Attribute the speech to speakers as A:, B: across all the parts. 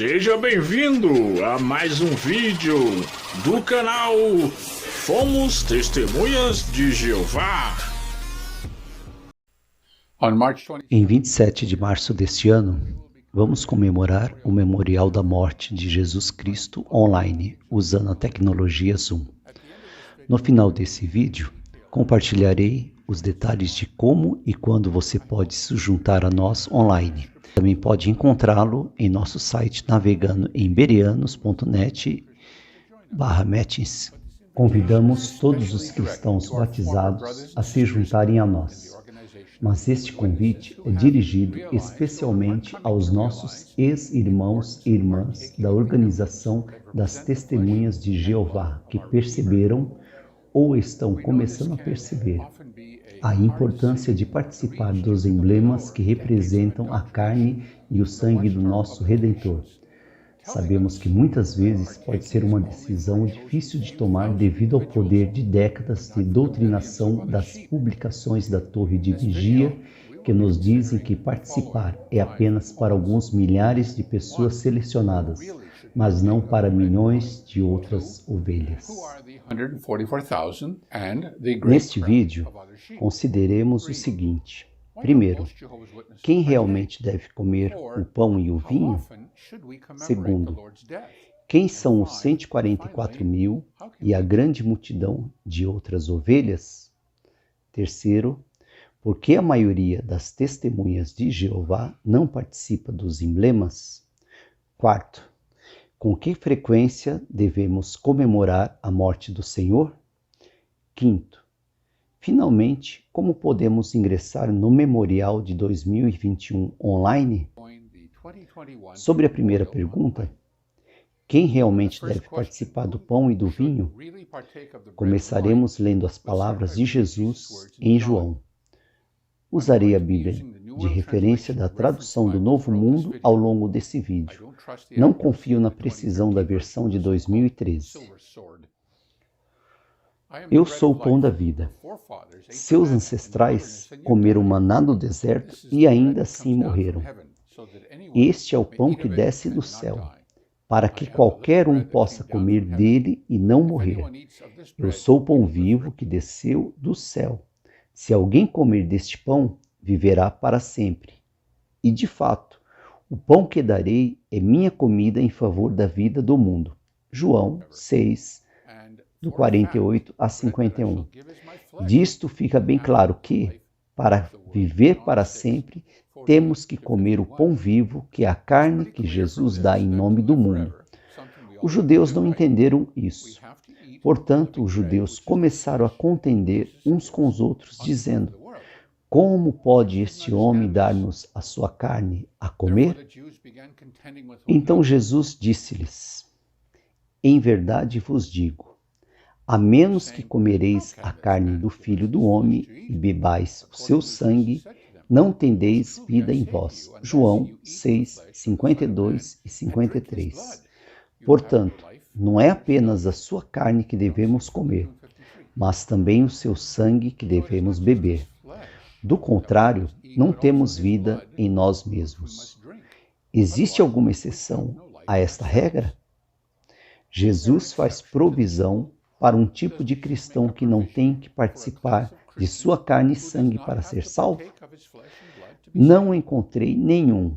A: Seja bem-vindo a mais um vídeo do canal Fomos Testemunhas de Jeová.
B: Em 27 de março deste ano, vamos comemorar o Memorial da Morte de Jesus Cristo online, usando a tecnologia Zoom. No final desse vídeo, compartilharei os detalhes de como e quando você pode se juntar a nós online. Também pode encontrá-lo em nosso site navegando em bereanos.net/meetings. Convidamos todos os cristãos batizados a se juntarem a nós. Mas este convite é dirigido especialmente aos nossos ex-irmãos e irmãs da Organização das Testemunhas de Jeová, que perceberam ou estão começando a perceber a importância de participar dos emblemas que representam a carne e o sangue do nosso Redentor. Sabemos que muitas vezes pode ser uma decisão difícil de tomar devido ao poder de décadas de doutrinação das publicações da Torre de Vigia, que nos dizem que participar é apenas para alguns milhares de pessoas selecionadas, mas não para milhões de outras ovelhas. Neste vídeo, consideremos o seguinte. Primeiro, quem realmente deve comer o pão e o vinho? Segundo, quem são os 144.000 e a grande multidão de outras ovelhas? Terceiro, por que a maioria das testemunhas de Jeová não participa dos emblemas? Quarto, com que frequência devemos comemorar a morte do Senhor? Quinto, finalmente, como podemos ingressar no Memorial de 2021 online? Sobre a primeira pergunta, quem realmente deve participar do pão e do vinho? Começaremos lendo as palavras de Jesus em João. Usarei a Bíblia de referência da tradução do Novo Mundo ao longo desse vídeo. Não confio na precisão da versão de 2013. Eu sou o pão da vida. Seus ancestrais comeram maná no deserto e ainda assim morreram. Este é o pão que desce do céu, para que qualquer um possa comer dele e não morrer. Eu sou o pão vivo que desceu do céu. Se alguém comer deste pão, viverá para sempre. E de fato, o pão que darei é minha comida em favor da vida do mundo. João 6, do 48 a 51. Disto fica bem claro que, para viver para sempre, temos que comer o pão vivo, que é a carne que Jesus dá em nome do mundo. Os judeus não entenderam isso. Portanto, os judeus começaram a contender uns com os outros, dizendo: como pode este homem dar-nos a sua carne a comer? Então Jesus disse-lhes: em verdade vos digo, a menos que comereis a carne do Filho do Homem e bebais o seu sangue, não tendeis vida em vós. João 6, 52 e 53. Portanto, não é apenas a sua carne que devemos comer, mas também o seu sangue que devemos beber. Do contrário, não temos vida em nós mesmos. Existe alguma exceção a esta regra? Jesus faz provisão para um tipo de cristão que não tem que participar de sua carne e sangue para ser salvo? Não encontrei nenhum.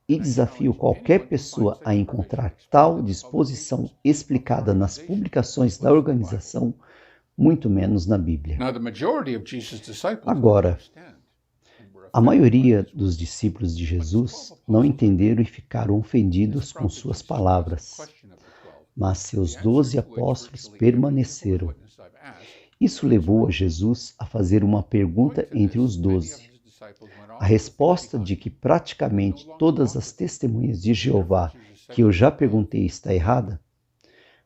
B: E desafio qualquer pessoa a encontrar tal disposição explicada nas publicações da organização, muito menos na Bíblia. Agora, a maioria dos discípulos de Jesus não entenderam e ficaram ofendidos com suas palavras, mas seus 12 apóstolos permaneceram. Isso levou a Jesus a fazer uma pergunta entre os 12. A resposta de que praticamente todas as testemunhas de Jeová que eu já perguntei está errada?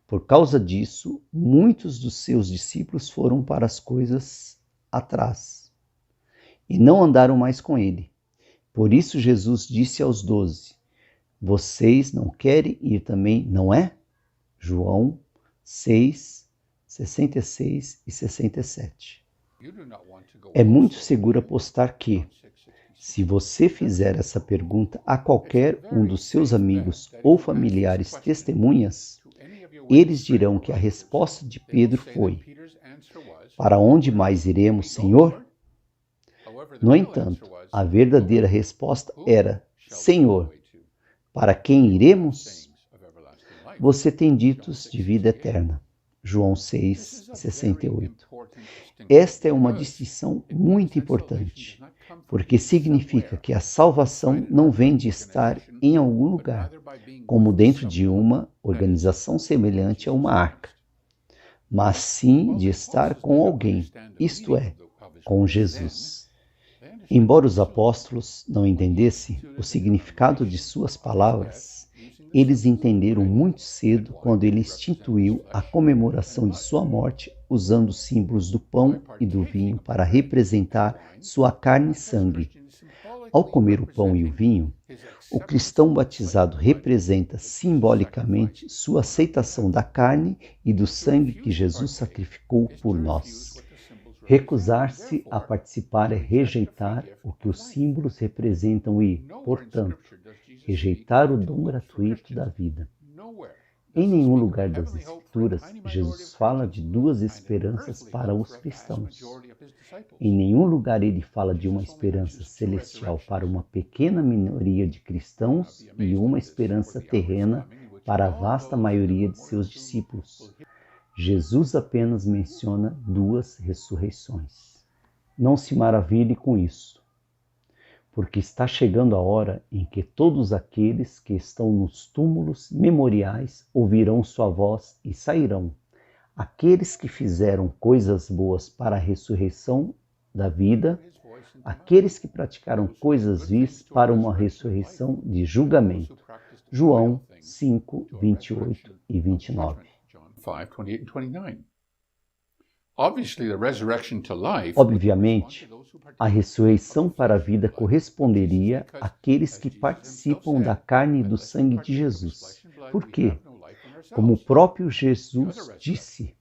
B: Por causa disso, muitos dos seus discípulos foram para as coisas atrás e não andaram mais com ele. Por isso Jesus disse aos 12, vocês não querem ir também, não é? João 6, 66 e 67. É muito seguro apostar que, Se você fizer essa pergunta a qualquer um dos seus amigos ou familiares testemunhas, eles dirão que a resposta de Pedro foi: para onde mais iremos, Senhor? No entanto, a verdadeira resposta era: Senhor, para quem iremos? Você tem ditos de vida eterna. João 6,68. Esta é uma distinção muito importante, porque significa que a salvação não vem de estar em algum lugar, como dentro de uma organização semelhante a uma arca, mas sim de estar com alguém, isto é, com Jesus. Embora os apóstolos não entendessem o significado de suas palavras, eles entenderam muito cedo quando ele instituiu a comemoração de sua morte usando os símbolos do pão e do vinho para representar sua carne e sangue. Ao comer o pão e o vinho, o cristão batizado representa simbolicamente sua aceitação da carne e do sangue que Jesus sacrificou por nós. Recusar-se a participar é rejeitar o que os símbolos representam e, portanto, rejeitar o dom gratuito da vida. Em nenhum lugar das Escrituras, Jesus fala de duas esperanças para os cristãos. Em nenhum lugar ele fala de uma esperança celestial para uma pequena minoria de cristãos e uma esperança terrena para a vasta maioria de seus discípulos. Jesus apenas menciona duas ressurreições. Não se maravilhe com isso, porque está chegando a hora em que todos aqueles que estão nos túmulos memoriais ouvirão sua voz e sairão. Aqueles que fizeram coisas boas para a ressurreição da vida, aqueles que praticaram coisas vis para uma ressurreição de julgamento. João 5, 28 e 29. Obviamente, a ressurreição para a vida corresponderia àqueles que participam da carne e do sangue de Jesus. Por quê? Como o próprio Jesus disse,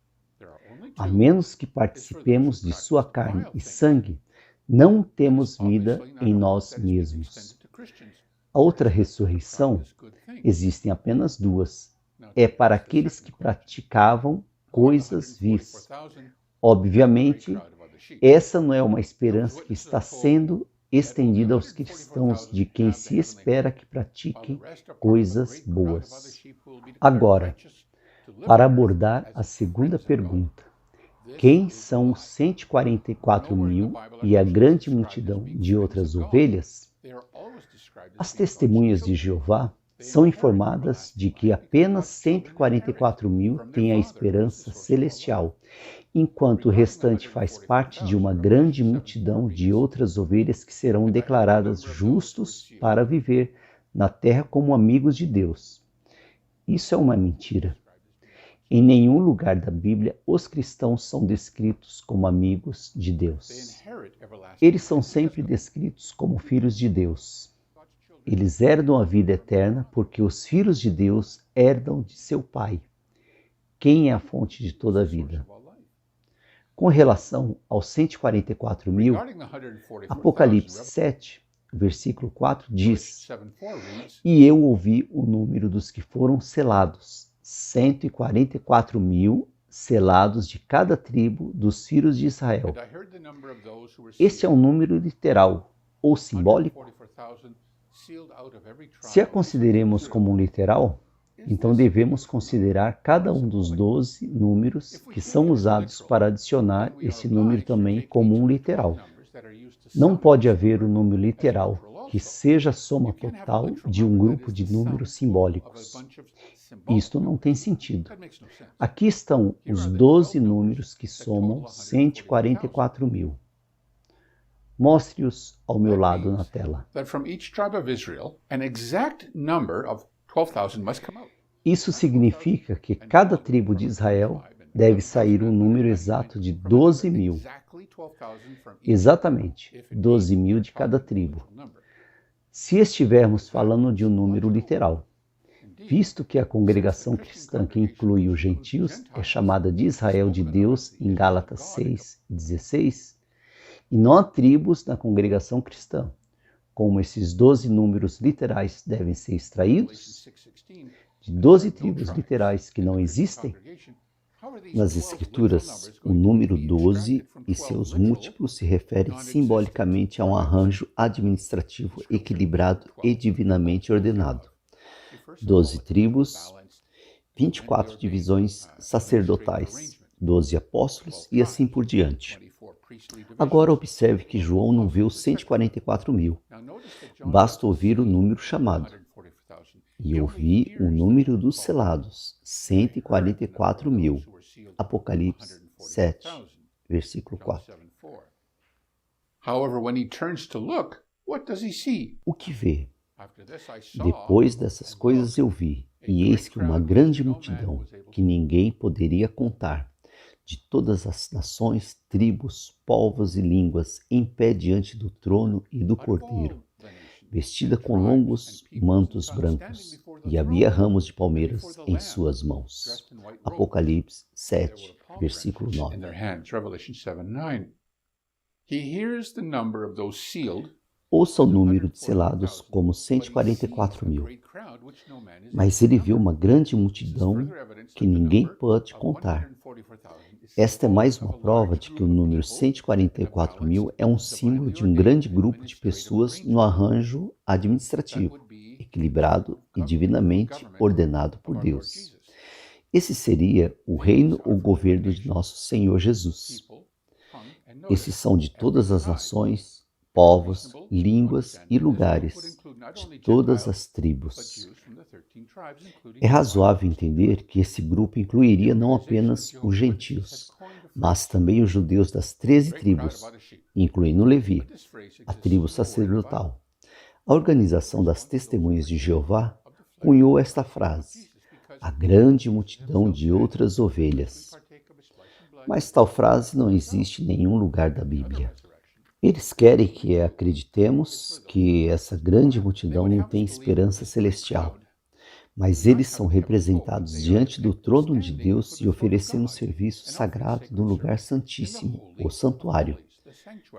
B: a menos que participemos de sua carne e sangue, não temos vida em nós mesmos. A outra ressurreição, existem apenas duas, é para aqueles que praticavam coisas vis. Obviamente, essa não é uma esperança que está sendo estendida aos cristãos de quem se espera que pratiquem coisas boas. Agora, para abordar a segunda pergunta, quem são os 144.000 e a grande multidão de outras ovelhas? As testemunhas de Jeová são informadas de que apenas 144.000 têm a esperança celestial, enquanto o restante faz parte de uma grande multidão de outras ovelhas que serão declaradas justos para viver na terra como amigos de Deus. Isso é uma mentira. Em nenhum lugar da Bíblia os cristãos são descritos como amigos de Deus. Eles são sempre descritos como filhos de Deus. Eles herdam a vida eterna porque os filhos de Deus herdam de seu Pai. Quem é a fonte de toda a vida? Com relação aos 144.000, Apocalipse 7, versículo 4 diz: E eu ouvi o número dos que foram selados, 144.000 selados de cada tribo dos filhos de Israel. Este é um número literal ou simbólico? Se a consideremos como um literal, então devemos considerar cada um dos 12 números que são usados para adicionar esse número também como um literal. Não pode haver um número literal que seja a soma total de um grupo de números simbólicos. Isto não tem sentido. Aqui estão os 12 números que somam 144.000. Mostre-os ao meu lado na tela. Isso significa que cada tribo de Israel deve sair um número exato de 12.000. Exatamente, 12.000 de cada tribo. Se estivermos falando de um número literal, visto que a congregação cristã que inclui os gentios é chamada de Israel de Deus em Gálatas 6:16, e não há tribos na congregação cristã, como esses 12 números literais devem ser extraídos? De 12 tribos literais que não existem? Nas Escrituras, o número 12 e seus múltiplos se referem simbolicamente a um arranjo administrativo equilibrado e divinamente ordenado. 12 tribos, 24 divisões sacerdotais, 12 apóstolos e assim por diante. Agora observe que João não viu 144.000. Basta ouvir o número chamado. E ouvi o número dos selados, 144.000. Apocalipse 7, versículo 4. O que vê? Depois dessas coisas eu vi, e eis que uma grande multidão, que ninguém poderia contar, de todas as nações, tribos, povos e línguas, em pé diante do trono e do Cordeiro, vestida com longos mantos brancos, e havia ramos de palmeiras em suas mãos. Apocalipse 7, versículo 9. Ouça o número de selados como 144.000. Mas ele viu uma grande multidão que ninguém pode contar. Esta é mais uma prova de que o número 144.000 é um símbolo de um grande grupo de pessoas no arranjo administrativo, equilibrado e divinamente ordenado por Deus. Esse seria o reino ou governo de nosso Senhor Jesus. Esses são de todas as nações, povos, línguas e lugares, de todas as tribos. É razoável entender que esse grupo incluiria não apenas os gentios, mas também os judeus das 13 tribos, incluindo Levi, a tribo sacerdotal. A Organização das Testemunhas de Jeová cunhou esta frase: a grande multidão de outras ovelhas. Mas tal frase não existe em nenhum lugar da Bíblia. Eles querem que acreditemos que essa grande multidão não tem esperança celestial, mas eles são representados diante do trono de Deus e oferecendo serviço sagrado no lugar santíssimo, o santuário,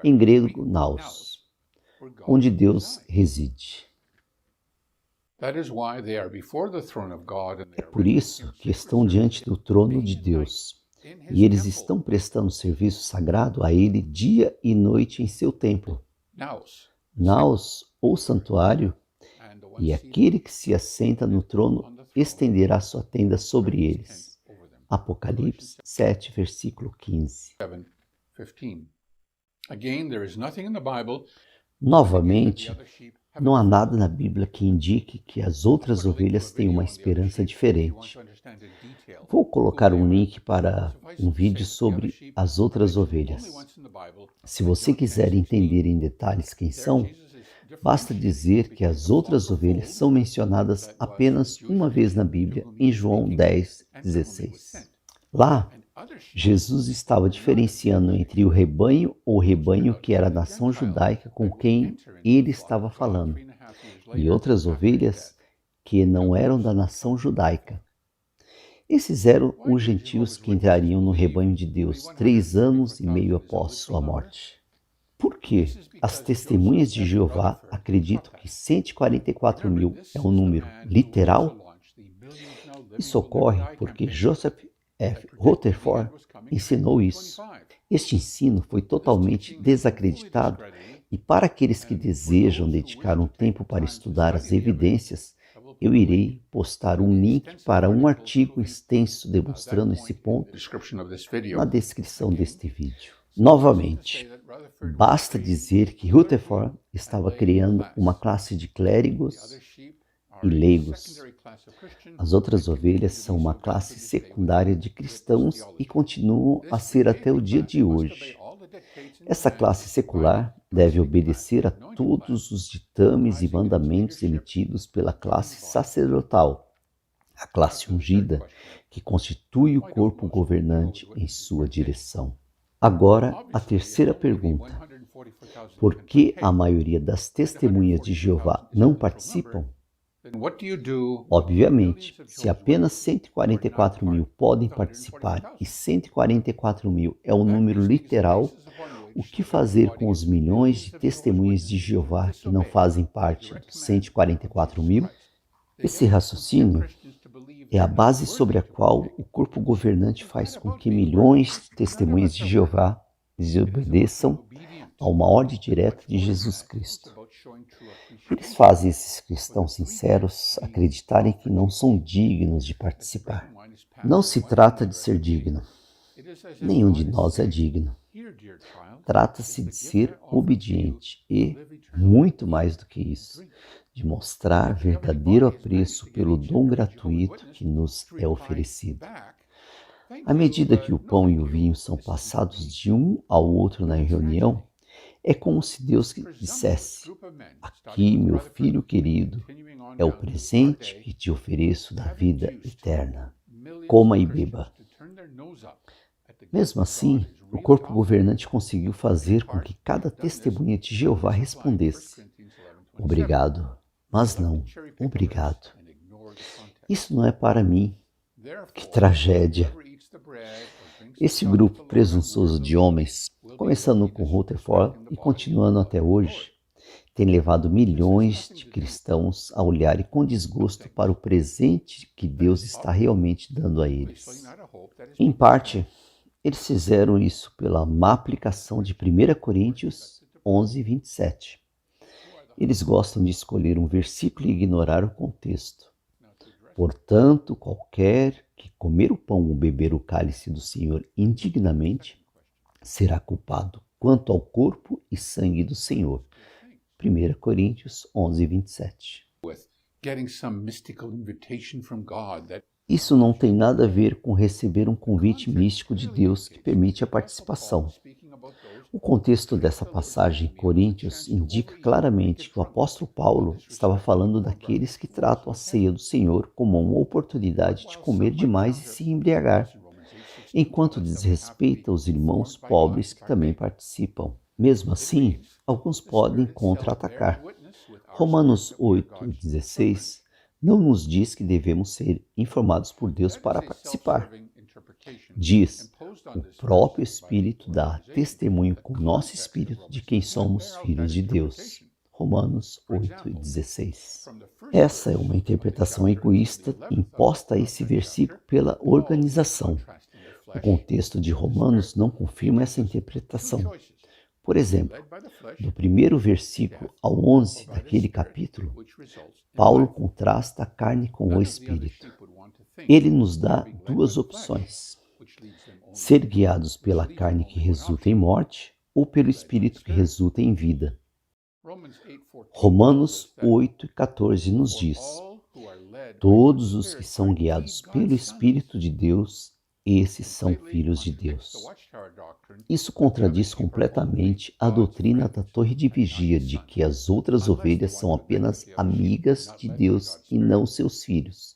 B: em grego naos, onde Deus reside. É por isso que estão diante do trono de Deus. E eles estão prestando serviço sagrado a Ele dia e noite em seu templo. Naos, ou santuário, e aquele que se assenta no trono estenderá sua tenda sobre eles. Apocalipse 7, versículo 15. Novamente, não há nada na Bíblia que indique que as outras ovelhas têm uma esperança diferente. Vou colocar um link para um vídeo sobre as outras ovelhas. Se você quiser entender em detalhes quem são, basta dizer que as outras ovelhas são mencionadas apenas uma vez na Bíblia, em João 10, 16. Lá, Jesus estava diferenciando entre o rebanho ou rebanho que era a nação judaica com quem ele estava falando, e outras ovelhas que não eram da nação judaica. Esses eram os gentios que entrariam no rebanho de Deus 3 anos e meio após sua morte. Por que as testemunhas de Jeová acreditam que 144.000 é um número literal? Isso ocorre porque Joseph F. Rutherford ensinou isso. Este ensino foi totalmente desacreditado e para aqueles que desejam dedicar um tempo para estudar as evidências, eu irei postar um link para um artigo extenso demonstrando esse ponto na descrição deste vídeo. Novamente, basta dizer que Rutherford estava criando uma classe de clérigos e leigos. As outras ovelhas são uma classe secundária de cristãos e continuam a ser até o dia de hoje. Essa classe secular deve obedecer a todos os ditames e mandamentos emitidos pela classe sacerdotal, a classe ungida, que constitui o corpo governante em sua direção. Agora, a terceira pergunta. Por que a maioria das testemunhas de Jeová não participam? Obviamente, se apenas 144.000 podem participar e 144.000 é um número literal, o que fazer com os milhões de testemunhas de Jeová que não fazem parte dos 144 mil? Esse raciocínio é a base sobre a qual o corpo governante faz com que milhões de testemunhas de Jeová desobedeçam a uma ordem direta de Jesus Cristo. Eles fazem esses cristãos sinceros acreditarem que não são dignos de participar. Não se trata de ser digno. Nenhum de nós é digno. Trata-se de ser obediente e, muito mais do que isso, de mostrar verdadeiro apreço pelo dom gratuito que nos é oferecido. À medida que o pão e o vinho são passados de um ao outro na reunião, é como se Deus dissesse: aqui, meu filho querido, é o presente que te ofereço da vida eterna. Coma e beba. Mesmo assim, o corpo governante conseguiu fazer com que cada testemunha de Jeová respondesse: obrigado, mas não, obrigado. Isso não é para mim. Que tragédia! Esse grupo presunçoso de homens, começando com Rutherford e continuando até hoje, tem levado milhões de cristãos a olharem com desgosto para o presente que Deus está realmente dando a eles. Em parte, eles fizeram isso pela má aplicação de 1 Coríntios 11, 27. Eles gostam de escolher um versículo e ignorar o contexto. Portanto, qualquer que comer o pão ou beber o cálice do Senhor indignamente será culpado quanto ao corpo e sangue do Senhor. 1 Coríntios 11, 27. Isso não tem nada a ver com receber um convite místico de Deus que permite a participação. O contexto dessa passagem em Coríntios indica claramente que o apóstolo Paulo estava falando daqueles que tratam a ceia do Senhor como uma oportunidade de comer demais e se embriagar, enquanto desrespeita os irmãos pobres que também participam. Mesmo assim, alguns podem contra-atacar. Romanos 8:16 não nos diz que devemos ser informados por Deus para participar. Diz: o próprio Espírito dá testemunho com o nosso Espírito de quem somos filhos de Deus. Romanos 8:16. Essa é uma interpretação egoísta imposta a esse versículo pela organização. O contexto de Romanos não confirma essa interpretação. Por exemplo, do primeiro versículo ao 11 daquele capítulo, Paulo contrasta a carne com o Espírito. Ele nos dá duas opções: ser guiados pela carne que resulta em morte ou pelo Espírito que resulta em vida. Romanos 8:14 nos diz: todos os que são guiados pelo Espírito de Deus, esses são filhos de Deus. Isso contradiz completamente a doutrina da torre de vigia de que as outras ovelhas são apenas amigas de Deus e não seus filhos,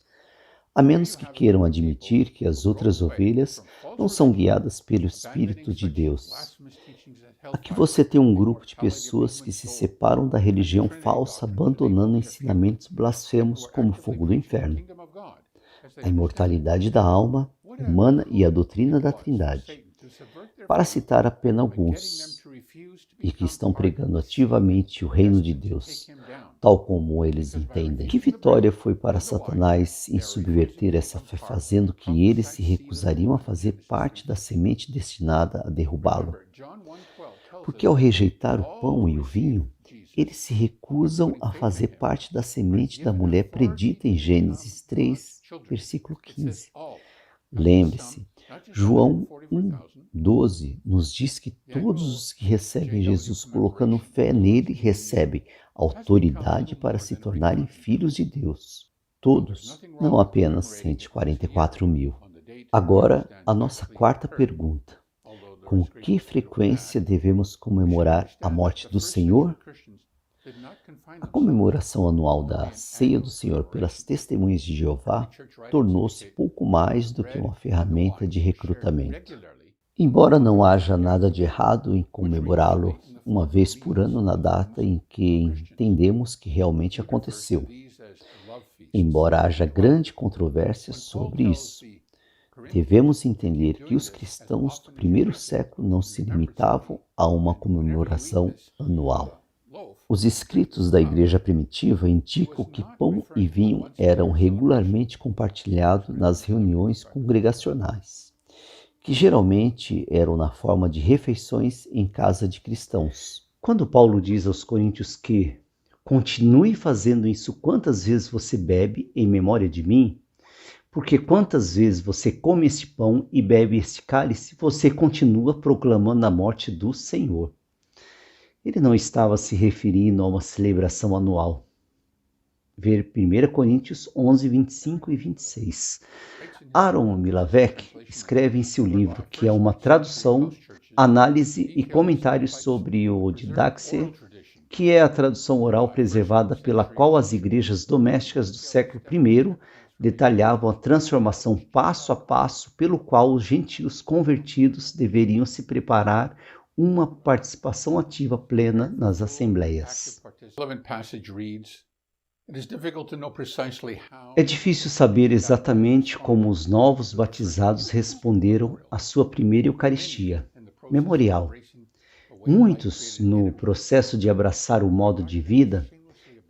B: a menos que queiram admitir que as outras ovelhas não são guiadas pelo Espírito de Deus. Aqui você tem um grupo de pessoas que se separam da religião falsa, abandonando ensinamentos blasfemos como o fogo do inferno, a imortalidade da alma humana e a doutrina da Trindade, para citar apenas alguns, e que estão pregando ativamente o reino de Deus, tal como eles entendem. Que vitória foi para Satanás em subverter essa fé, fazendo que eles se recusariam a fazer parte da semente destinada a derrubá-lo? Porque ao rejeitar o pão e o vinho, eles se recusam a fazer parte da semente da mulher predita em Gênesis 3, versículo 15. Lembre-se, João 1:12 nos diz que todos os que recebem Jesus colocando fé nele recebem autoridade para se tornarem filhos de Deus. Todos, não apenas 144 mil. Agora, a nossa quarta pergunta: com que frequência devemos comemorar a morte do Senhor? A comemoração anual da Ceia do Senhor pelas Testemunhas de Jeová tornou-se pouco mais do que uma ferramenta de recrutamento. Embora não haja nada de errado em comemorá-lo uma vez por ano na data em que entendemos que realmente aconteceu, embora haja grande controvérsia sobre isso, Devemos entender que os cristãos do primeiro século não se limitavam a uma comemoração anual. Os escritos da igreja primitiva indicam que pão e vinho eram regularmente compartilhados nas reuniões congregacionais, que geralmente eram na forma de refeições em casa de cristãos. Quando Paulo diz aos coríntios que continue fazendo isso quantas vezes você bebe em memória de mim, porque quantas vezes você come este pão e bebe este cálice, você continua proclamando a morte do Senhor. Ele não estava se referindo a uma celebração anual. Ver 1 Coríntios 11, 25 e 26. Aaron Milavec escreve em seu livro, que é uma tradução, análise e comentários sobre o Didaxé, que é a tradução oral preservada pela qual as igrejas domésticas do século I detalhavam a transformação passo a passo pelo qual os gentios convertidos deveriam se preparar uma participação ativa plena nas assembleias. É difícil saber exatamente como os novos batizados responderam à sua primeira Eucaristia, memorial. Muitos, no processo de abraçar o modo de vida,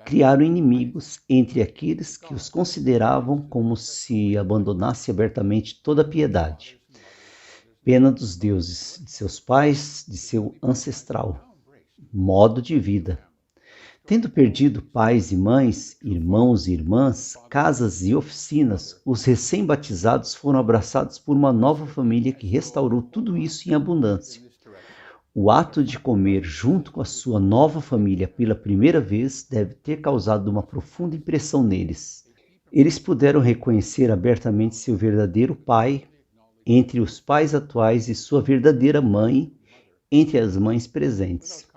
B: criaram inimigos entre aqueles que os consideravam como se abandonasse abertamente toda a piedade. Pena dos deuses, de seus pais, de seu ancestral modo de vida. Tendo perdido pais e mães, irmãos e irmãs, casas e oficinas, os recém-batizados foram abraçados por uma nova família que restaurou tudo isso em abundância. O ato de comer junto com a sua nova família pela primeira vez deve ter causado uma profunda impressão neles. Eles puderam reconhecer abertamente seu verdadeiro pai entre os pais atuais e sua verdadeira mãe entre as mães presentes.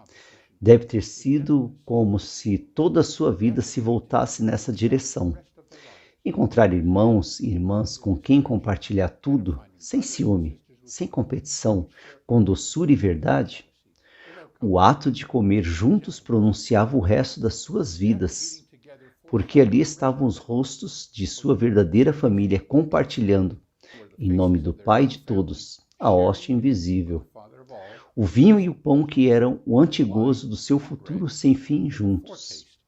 B: Deve ter sido como se toda a sua vida se voltasse nessa direção. Encontrar irmãos e irmãs com quem compartilhar tudo, sem ciúme, sem competição, com doçura e verdade, o ato de comer juntos pronunciava o resto das suas vidas, porque ali estavam os rostos de sua verdadeira família compartilhando, em nome do Pai de todos, a hóstia invisível, o vinho e o pão que eram o antigozo do seu futuro sem fim juntos.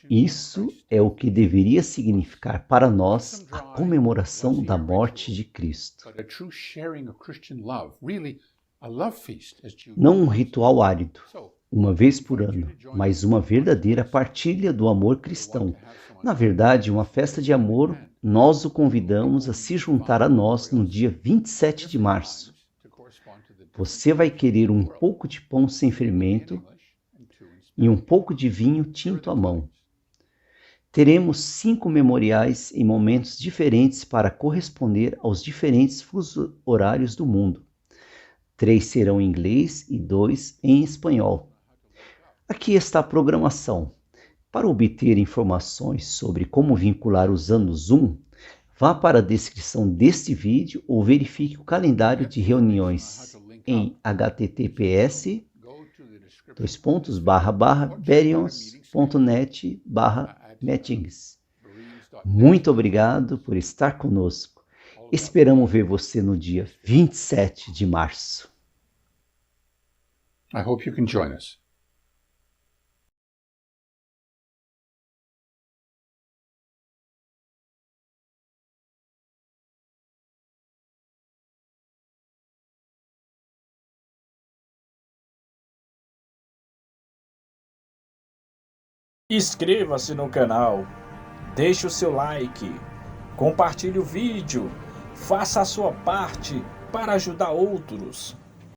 B: Isso é o que deveria significar para nós a comemoração da morte de Cristo. Não um ritual árido, uma vez por ano, mas uma verdadeira partilha do amor cristão. Na verdade, uma festa de amor, nós o convidamos a se juntar a nós no dia 27 de março. Você vai querer um pouco de pão sem fermento e um pouco de vinho tinto à mão. Teremos 5 memoriais em momentos diferentes para corresponder aos diferentes fusos horários do mundo. 3 serão em inglês e 2 em espanhol. Aqui está a programação. Para obter informações sobre como vincular usando o Zoom, vá para a descrição deste vídeo ou verifique o calendário de reuniões em https://berions.net/meetings. Muito obrigado por estar conosco. Esperamos ver você no dia 27 de março.
C: I hope you can join us.
A: Inscreva-se no canal, deixe o seu like, compartilhe o vídeo, faça a sua parte para ajudar outros.